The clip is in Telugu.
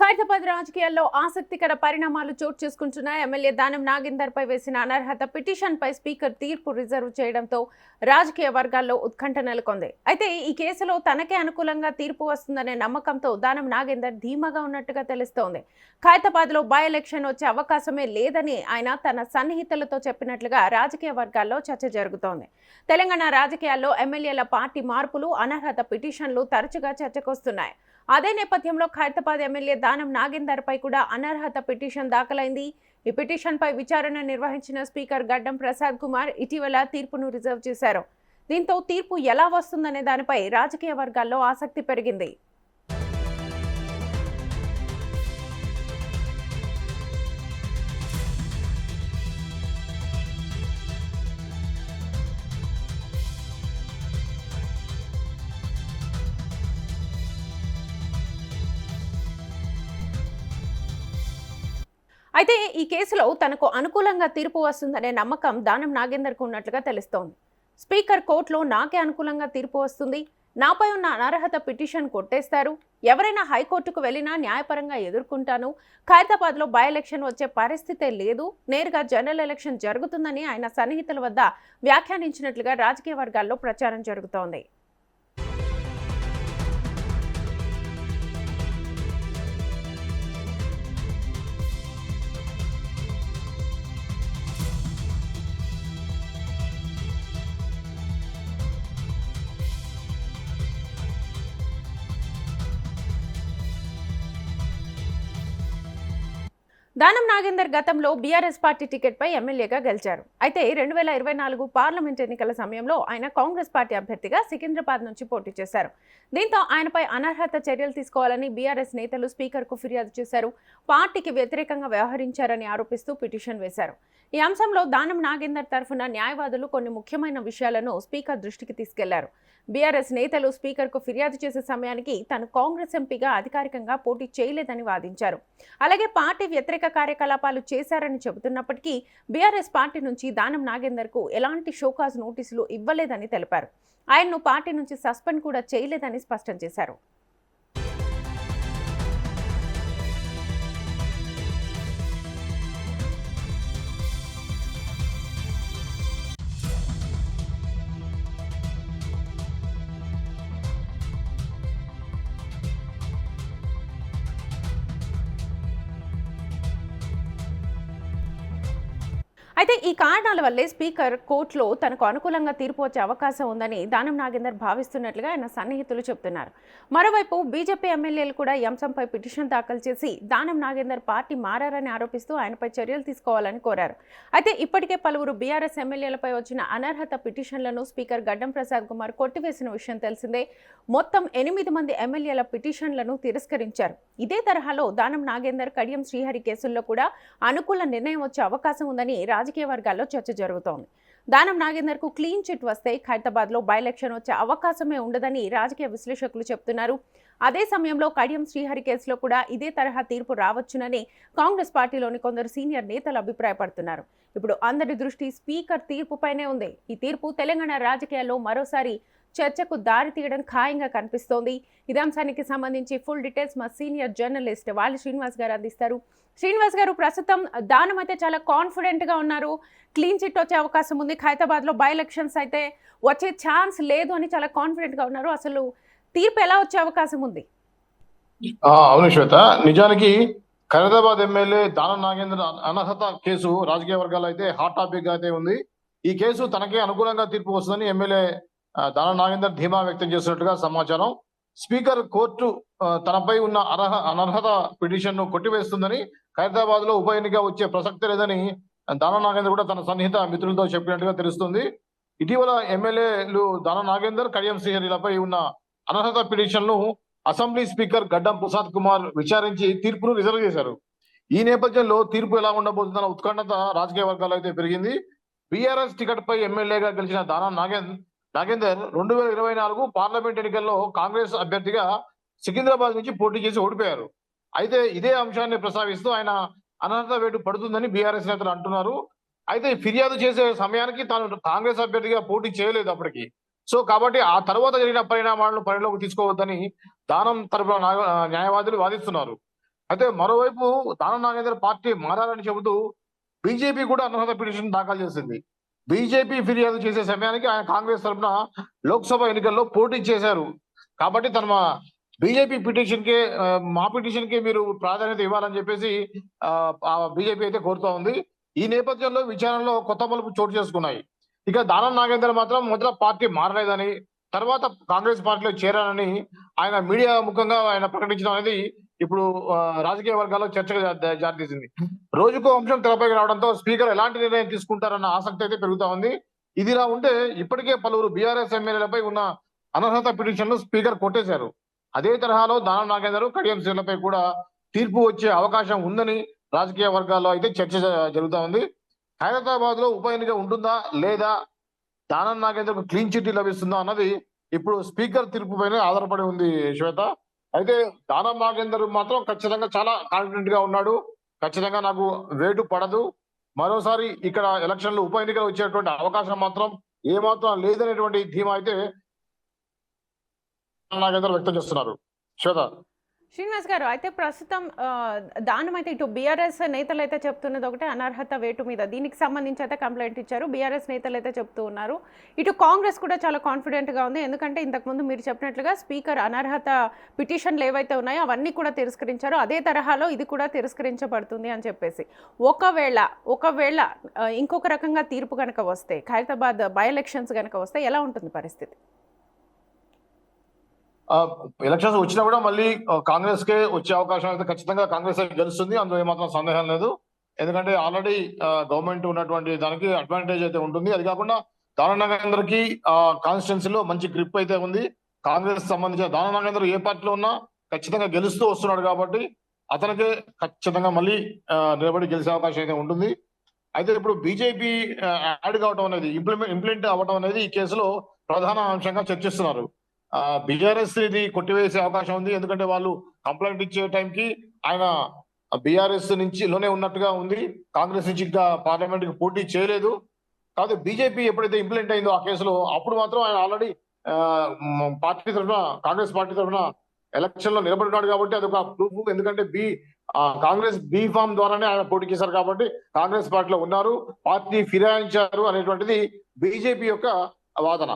ఖైరతాబాద్ రాజకీయాల్లో ఆసక్తికర పరిణామాలు చోటు చేసుకుంటున్నాయి. ఎమ్మెల్యే దానం నాగేందర్ పై వేసిన అనర్హత పిటిషన్ పై స్పీకర్ తీర్పు రిజర్వ్ చేయడంతో రాజకీయ వర్గాల్లో ఉత్కంఠ నెలకొంది. అయితే ఈ కేసులో తనకే అనుకూలంగా తీర్పు వస్తుందనే నమ్మకంతో దానం నాగేందర్ ధీమాగా ఉన్నట్టుగా తెలుస్తోంది. ఖైరతాబాద్ లో బై ఎలక్షన్ వచ్చే అవకాశమే లేదని ఆయన తన సన్నిహితులతో చెప్పినట్లుగా రాజకీయ వర్గాల్లో చర్చ జరుగుతోంది. తెలంగాణ రాజకీయాల్లో ఎమ్మెల్యేల పార్టీ మార్పులు, అనర్హత పిటిషన్లు తరచుగా చర్చకొస్తున్నాయి. అదే నేపథ్యంలో ఖైరతాబాద్ ఎమ్మెల్యే దానం నాగేందర్ పై కూడా అనర్హత పిటిషన్ దాఖలైంది. ఈ పిటిషన్ పై విచారణ నిర్వహించిన స్పీకర్ గడ్డం ప్రసాద్ కుమార్ ఇటీవల తీర్పును రిజర్వ్ చేశారు. దీంతో తీర్పు ఎలా వస్తుందనే దానిపై రాజకీయ వర్గాల్లో ఆసక్తి పెరిగింది. అయితే ఈ కేసులో తనకు అనుకూలంగా తీర్పు వస్తుందనే నమ్మకం దానం నాగేందర్కు ఉన్నట్లుగా తెలుస్తోంది. స్పీకర్ కోర్టులో నాకే అనుకూలంగా తీర్పు వస్తుంది, నాపై ఉన్న అనర్హత పిటిషన్ కొట్టేస్తారు, ఎవరైనా హైకోర్టుకు వెళ్ళినా న్యాయపరంగా ఎదుర్కొంటాను, ఖైరతాబాద్లో బై ఎలక్షన్ వచ్చే పరిస్థితే లేదు, నేరుగా జనరల్ ఎలక్షన్ జరుగుతుందని ఆయన సన్నిహితుల వద్ద వ్యాఖ్యానించినట్లుగా రాజకీయ వర్గాల్లో ప్రచారం జరుగుతోంది. దానం నాగేందర్ గతంలో బీఆర్ఎస్ పార్టీ టికెట్ పై ఎమ్మెల్యేగా గెలిచారు. అయితే 2024 పార్లమెంట్ ఎన్నికల సమయంలో ఆయన కాంగ్రెస్ పార్టీ అభ్యర్థిగా సికింద్రాబాద్ నుంచి పోటీ చేశారు. దీంతో ఆయనపై అనర్హత చర్యలు తీసుకోవాలని బీఆర్ఎస్ నేతలు స్పీకర్కు ఫిర్యాదు చేశారు. పార్టీకి వ్యతిరేకంగా వ్యవహరించారని ఆరోపిస్తూ పిటిషన్ వేశారు. ఈ అంశంలో దానం నాగేందర్ తరఫున న్యాయవాదులు కొన్ని ముఖ్యమైన విషయాలను స్పీకర్ దృష్టికి తీసుకెళ్లారు. బీఆర్ఎస్ నేతలు స్పీకర్కు ఫిర్యాదు చేసే సమయానికి తాను కాంగ్రెస్ ఎంపీగా అధికారికంగా పోటీ చేయలేదని వాదించారు. అలాగే పార్టీ వ్యతిరేక కార్యకలాపాలు చేశారని చెబుతున్నప్పటికీ బీఆర్ఎస్ పార్టీ నుంచి దానం నాగేందర్కు ఎలాంటి షోకాజ్ నోటీసులు ఇవ్వలేదని తెలిపారు. ఆయన్ను పార్టీ నుంచి సస్పెండ్ కూడా చేయలేదని స్పష్టం చేశారు. అయితే ఈ కారణాల వల్లే స్పీకర్ కోర్టులో తనకు అనుకూలంగా తీర్పు వచ్చే అవకాశం ఉందని దానం నాగేందర్ భావిస్తున్నట్లుగా ఆయన సన్నిహితులు చెబుతున్నారు. మరోవైపు బీజేపీ ఎమ్మెల్యేలు కూడా ఈ అంశంపై పిటిషన్ దాఖలు చేసి దానం నాగేందర్ పార్టీ మారని ఆరోపిస్తూ ఆయనపై చర్యలు తీసుకోవాలని కోరారు. అయితే ఇప్పటికే పలువురు బీఆర్ఎస్ ఎమ్మెల్యేలపై వచ్చిన అనర్హత పిటిషన్లను స్పీకర్ గడ్డం ప్రసాద్ కుమార్ కొట్టివేసిన విషయం తెలిసిందే. మొత్తం 8 మంది ఎమ్మెల్యేల పిటిషన్లను తిరస్కరించారు. ఇదే తరహాలో దానం నాగేందర్, కడియం శ్రీహరి కేసుల్లో కూడా అనుకూల నిర్ణయం వచ్చే అవకాశం ఉందని రాజకీయ వర్గాల్లో చర్చ జరుగుతోంది. దానం నాగేందర్ కు క్లీన్ చిట్ వస్తే ఖైరతాబాద్ లో బై ఎలక్షన్ వచ్చే అవకాశమే ఉండదని రాజకీయ విశ్లేషకులు చెబుతున్నారు. అదే సమయంలో కడియం శ్రీహరి కేసులో కూడా ఇదే తరహా తీర్పు రావచ్చునని కాంగ్రెస్ పార్టీలోని కొందరు సీనియర్ నేతలు అభిప్రాయపడుతున్నారు. ఇప్పుడు అందరి దృష్టి స్పీకర్ తీర్పుపైనే ఉంది. ఈ తీర్పు తెలంగాణ రాజకీయాల్లో మరోసారి చర్చకు దారి తీయడం ఖాయంగా కనిపిస్తోంది. ఇదే అంశానికి సంబంధించి ఫుల్ డీటెయిల్స్ మా సీనియర్ జర్నలిస్ట్ వాలి శ్రీనివాస్ గారు అందిస్తారు. శ్రీనివాస్ గారు, ప్రస్తుతం దానం అయితే చాలా కాన్ఫిడెంట్ గా ఉన్నారు, క్లీన్ చిట్ వచ్చే అవకాశం ఉంది, ఖైరతాబాద్ లో బై ఎలక్షన్స్ అయితే వచ్చే ఛాన్స్ లేదు అని చాలా కాన్ఫిడెంట్ గా ఉన్నారు. అసలు తీర్పు ఎలా వచ్చే అవకాశం ఉంది? అవును శ్వేత, నిజానికి ఖైరతాబాద్ ఎమ్మెల్యే దానం నాగేంద్ర అనర్హత కేసు రాజకీయ వర్గాల్లో అయితే హాట్ టాపిక్ గా అయితే ఉంది. ఈ కేసు తనకే అనుకూలంగా తీర్పు వస్తుందని ఎమ్మెల్యే దానం నాగేందర్ ధీమా వ్యక్తం చేసినట్టుగా సమాచారం. స్పీకర్ కోర్టు తనపై ఉన్న అనర్హత పిటిషన్ ను కొట్టివేస్తుందని, ఖైరతాబాద్ లో ఉప ఎన్నిక వచ్చే ప్రసక్తి లేదని దానం నాగేందర్ కూడా తన సన్నిహిత మిత్రులతో చెప్పినట్టుగా తెలుస్తుంది. ఇటీవల ఎమ్మెల్యేలు దానం నాగేందర్, కడియం శ్రీహరిలపై ఉన్న అనర్హత పిటిషన్ ను అసెంబ్లీ స్పీకర్ గడ్డం ప్రసాద్ కుమార్ విచారించి తీర్పును రిజర్వ్ చేశారు. ఈ నేపథ్యంలో తీర్పు ఎలా ఉండబోతుందన్న ఉత్కంఠత రాజకీయ వర్గాల్లో అయితే పెరిగింది. బీఆర్ఎస్ టికెట్ పై ఎమ్మెల్యేగా గెలిచిన దానం నాగేందర్ 2024 పార్లమెంట్ ఎన్నికల్లో కాంగ్రెస్ అభ్యర్థిగా సికింద్రాబాద్ నుంచి పోటీ చేసి ఓడిపోయారు. అయితే ఇదే అంశాన్ని ప్రస్తావిస్తూ ఆయన అనర్హత వేటు పడుతుందని బీఆర్ఎస్ నేతలు అంటున్నారు. అయితే ఫిర్యాదు చేసే సమయానికి తాను కాంగ్రెస్ అభ్యర్థిగా పోటీ చేయలేదు అప్పటికి. సో కాబట్టి ఆ తర్వాత జరిగిన పరిణామాలను పరిలోకి తీసుకోవద్దని దానం తరపున న్యాయవాదులు వాదిస్తున్నారు. అయితే మరోవైపు దానం నాగేందర్ పార్టీ మారాలని చెబుతూ బీజేపీ కూడా అనర్హత పిటిషన్ దాఖలు చేసింది. బీజేపీ ఫిర్యాదు చేసే సమయానికి ఆయన కాంగ్రెస్ తరఫున లోక్సభ ఎన్నికల్లో పోటీ చేశారు. కాబట్టి తన బీజేపీ పిటిషన్ కి మా పిటిషన్ కి మీరు ప్రాధాన్యత ఇవ్వాలని చెప్పేసి బీజేపీ అయితే కోరుతా ఉంది. ఈ నేపథ్యంలో విచారణలో కొత్త మలుపు చోటు చేసుకున్నాయి. ఇక దానం నాగేందర్ మాత్రం మొదట పార్టీ మారలేదని, తర్వాత కాంగ్రెస్ పార్టీలో చేరానని ఆయన మీడియా ముఖంగా ఆయన ప్రకటించడం అనేది ఇప్పుడు రాజకీయ వర్గాల్లో చర్చగా దారితీసింది. రోజుకో అంశం తెరపైకి రావడంతో స్పీకర్ ఎలాంటి నిర్ణయం తీసుకుంటారన్న ఆసక్తి అయితే పెరుగుతా ఉంది. ఇదిలా ఉంటే ఇప్పటికే పలువురు బీఆర్ఎస్ ఎమ్మెల్యేలపై ఉన్న అనర్హత పిటిషన్లు స్పీకర్ కొట్టేశారు. అదే తరహాలో దానం నాగేందర్, కడియం శ్రీలపై కూడా తీర్పు వచ్చే అవకాశం ఉందని రాజకీయ వర్గాల్లో అయితే చర్చ జరుగుతా ఉంది. హైదరాబాద్ లో ఉప ఎన్నిక ఉంటుందా లేదా, దానం నాగేందర్ కు క్లీన్ చిట్ లభిస్తుందా అన్నది ఇప్పుడు స్పీకర్ తీర్పు పైన ఆధారపడి ఉంది శ్వేత. అయితే దానం నాగేందర్ మాత్రం ఖచ్చితంగా చాలా కాన్ఫిడెంట్ గా ఉన్నాడు. ఖచ్చితంగా నాకు వేటు పడదు, మరోసారి ఇక్కడ ఎలక్షన్లు ఉప ఎన్నికలు వచ్చేటువంటి అవకాశం మాత్రం ఏమాత్రం లేదనేటువంటి ధీమా అయితే నాగేందర్ వ్యక్తం చేస్తున్నారు. శ్వేత. శ్రీనివాస్ గారు, అయితే ప్రస్తుతం దానం అయితే ఇటు బీఆర్ఎస్ నేతలు అయితే చెప్తున్నది ఒకటే, అనర్హత వేటు మీద దీనికి సంబంధించి అయితే కంప్లైంట్ ఇచ్చారు. బీఆర్ఎస్ నేతలు అయితే చెప్తూ ఉన్నారు. ఇటు కాంగ్రెస్ కూడా చాలా కాన్ఫిడెంట్గా ఉంది. ఎందుకంటే ఇంతకుముందు మీరు చెప్పినట్లుగా స్పీకర్ అనర్హత పిటిషన్లు ఏవైతే ఉన్నాయో అవన్నీ కూడా తిరస్కరించారు. అదే తరహాలో ఇది కూడా తిరస్కరించబడుతుంది అని చెప్పేసి ఒకవేళ ఇంకొక రకంగా తీర్పు కనుక వస్తే, ఖైరతాబాద్ బై ఎలక్షన్స్ కనుక వస్తే ఎలా ఉంటుంది పరిస్థితి? ఎలక్షన్స్ వచ్చినా కూడా మళ్ళీ కాంగ్రెస్ కే వచ్చే అవకాశం అయితే ఖచ్చితంగా కాంగ్రెస్ గెలుస్తుంది, అందులో ఏమాత్రం సందేహం లేదు. ఎందుకంటే ఆల్రెడీ గవర్నమెంట్ ఉన్నటువంటి దానికి అడ్వాంటేజ్ అయితే ఉంటుంది. అది కాకుండా దానం నాగేందర్ కి కాన్స్టిట్యున్సీలో మంచి గ్రిప్ అయితే ఉంది. కాంగ్రెస్ సంబంధించిన దానం నాగేందర్ ఏ పార్టీలో ఉన్నా ఖచ్చితంగా గెలుస్తూ వస్తున్నాడు కాబట్టి అతనికి ఖచ్చితంగా మళ్ళీ నిలబడి గెలిచే అవకాశం అయితే ఉంటుంది. అయితే ఇప్పుడు బీజేపీ యాడ్ కావడం అనేది, ఇంప్లిమెంట్ అవ్వడం అనేది ఈ కేసులో ప్రధాన అంశంగా చర్చిస్తున్నారు. బీఆర్ఎస్ ఇది కొట్టివేసే అవకాశం ఉంది. ఎందుకంటే వాళ్ళు కంప్లైంట్ ఇచ్చే టైంకి ఆయన బీఆర్ఎస్ లోనే ఉన్నట్టుగా ఉంది. కాంగ్రెస్ నుంచి ఇంకా పార్లమెంట్ కి పోటీ చేయలేదు. కాకపోతే బీజేపీ ఎప్పుడైతే ఇంప్లిమెంట్ అయిందో ఆ కేసులో, అప్పుడు మాత్రం ఆయన ఆల్రెడీ పార్టీ తరఫున, కాంగ్రెస్ పార్టీ తరఫున ఎలక్షన్ లో నిలబడినాడు కాబట్టి అదొక ప్రూఫ్. ఎందుకంటే కాంగ్రెస్ బీ ఫామ్ ద్వారానే ఆయన పోటీ చేశారు కాబట్టి కాంగ్రెస్ పార్టీలో ఉన్నారు, పార్టీ ఫిరాయించారు అనేటువంటిది బీజేపీ యొక్క వాదన.